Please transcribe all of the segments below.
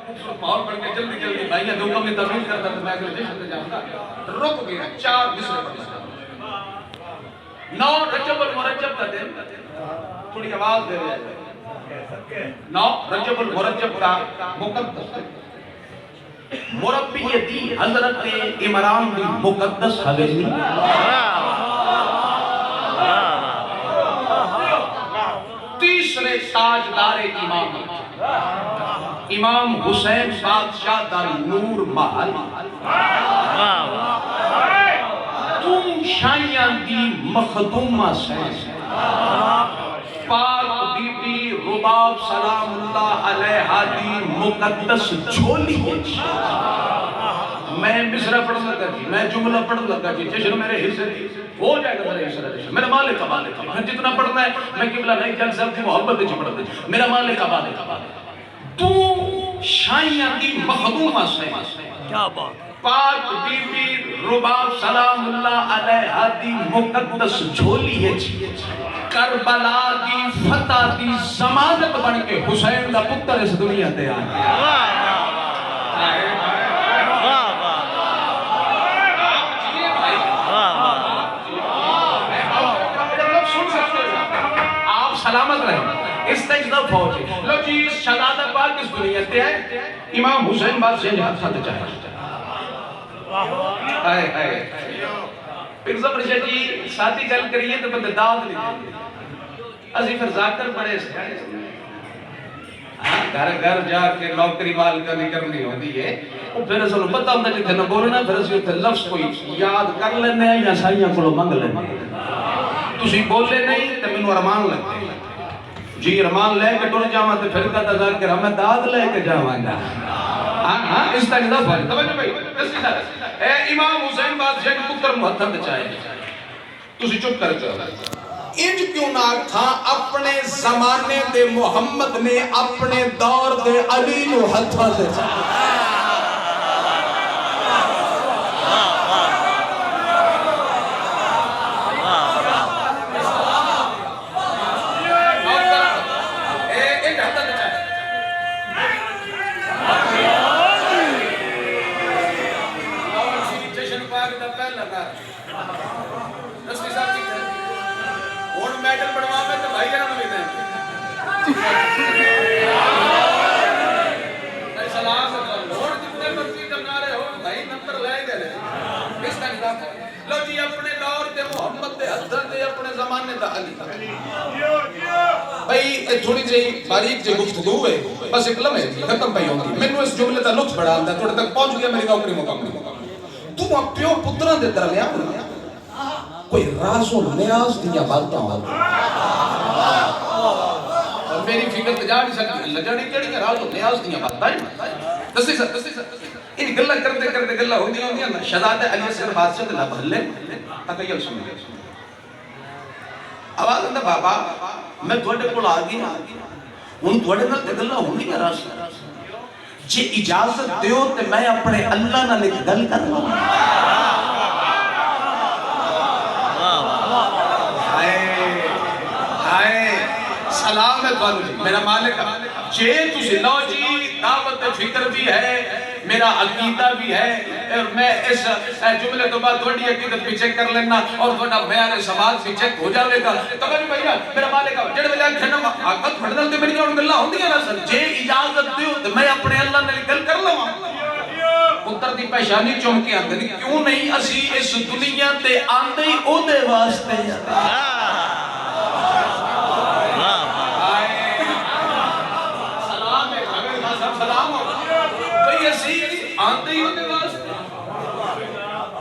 ماحول بن کے جلدی جلدی بھائی دو کم میں تبلیغ کرتا تو میں اگلے جشن پہ جاؤں گا. رک گیا 4 مصرے پڑھتا. 9 رجب المرجب کا دن تھوڑی آواز دے رہے ہیں. 9 رجب المرجب کا مقدس مربی دین حضرت عمران بن مقدس حویلی تیسرے تاجدار امام امام حسین بادشاہ دار نور محل تم شائیاں دی مخدومہ سے پاک بی بی رباب سلام اللہ علیہ دی مقدس جھولی. میں مصرع پڑھ لگا جی, میں جملہ پڑھ لگا جی, جشن میرے حصے دی ہو جائے گا میرے حصہ جشن. میرا مالک کا مالک کا جتنا پڑھنا ہے میں قبلہ نہیں جل سکتی محبت دی پڑھ دی. میرا مالک کا مالک کا تو شائیاں دی مخدومہ سے کیا بات پاک بی بی رباب سلام اللہ علیہ دی مقدس جھولی ہے جی. کربلا دی فتح دی ضمانت بن کے حسین دا پتر اس دنیا تے آ گیا. آپ سلامت رہیں اس تک نہ پہنچے. لو جی شہزادہ پاک اس دنیا تے آئے امام حسین بادشاہ جہاں ساتھ چاہے. آئے آئے پرزا پرشہ جی ساتھی گل کریے تو بندے داد لیتے ازی پھر ذاکر پڑے سے گھر گھر جا کے نوکری مال کا نہیں کرنی ہوتی ہے. پھر اسے پتہ ہوتا ہے جتنے نہ بولنا پھر اسے لفظ کوئی یاد کر لینے ہیں یا سائیاں کو منگ لینے ہیں. تسی بولے نہیں تو میں ارمان لگتے جی ارمان لے کے ٹور جاواں تو پھر کہتا ذاکر ہمیں داد لے کے جاواں گا. ہاں اس طرح دا فرق توجہ بھائی اے امام حسین بادشاہ کے پتر محترم چاہے تسی چپ کر چلا. انج کیوں نہ تھا اپنے زمانے دے محمد نے اپنے دور دے علی نو ہتھاں تے لو جی اپنے دور دے محمد دے حضرت دے اپنے زمانے دا علی بھئی تھوڑی جی باریک جی گفتگو ہے بس ایک لمحے ختم پہی ہوگی. میں نے اس جملے دا لطف بڑھا آتا ہے تھوڑے تک پہنچ گیا میری نوکری مکمل. تو اپیو پتران دے درمیان کوئی راز و نیاز دیا باتاں ہوتا اور میری فکر تجا نہیں سکتی لجڑی کیڑی کہ راز و نیاز دیا باتاں دستی سر ان گلہ کرتے کرتے گلہ ہوندی نا شہزادہ علی اصغر بادشاہ دلہ بھلے تقیل سنی آواز اندہ بابا میں تھوڑے پڑھ آگی ان تھوڑے نہ گلہ ہوندی ہے راز جی اجازت دیو تے میں اپنے اللہ نہ لکھ گل کر لوں. سلام ہے تو میرا مالک جے تجھے لو جی دعوت فکر بھی ہے میرا عقیدہ بھی ہے میں اس جملے تو بعد تھوڑی عقیدت بھی چیک کر لینا اور تھوڑا بیان سوال بھی چیک ہو جاوے گا. تو میں بھائیہ میرا مالک جڑے بجائے کھڑنا آقت پڑھنا تے میری اور گلہ ہوندی ہے نا سر جے اجازت دیو تو میں اپنے اللہ نے گل کر لوں. پتر دی پیشانی چونکی آندے نہیں کیوں نہیں اسی اس دنیا تے آندے ہی او دے واسطے آنتے ہی ہوتے واسطے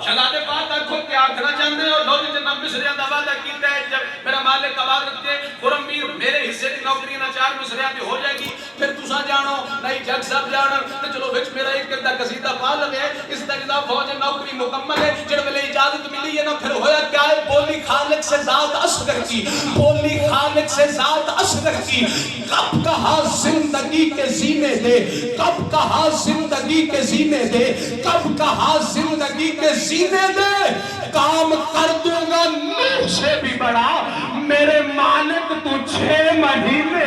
شہزادے بات آنکھوں کے آکھنا چاہتے ہیں اور لوگ جناب مصریان دا وعدہ کیتا ہے جب میرا مالک آواز رکھتے خرم میر میرے حصے کی نوکری نہ 4 مصریان بھی ہو جائے گی پھر تسا جانو نہیں جگ صاحب جانو تو چلو بچ میرا ایک کردہ قصیدہ پال ہے اس تجدہ فوج نوکری مکمل ہے جڑ ملے اجازت ملی ہے نا پھر ہویا کیا ہے بولی خالق سے ذات اصغر کی بولی خالق سے ذات اصغر کی کب کہا زندگی کے زینے دے کب کہا زندگی کے زینے دے کب کہا زندگی کے زینے دے کام کر دوں گا نور سے بھی بڑا میرے مالک تو 6 مہینے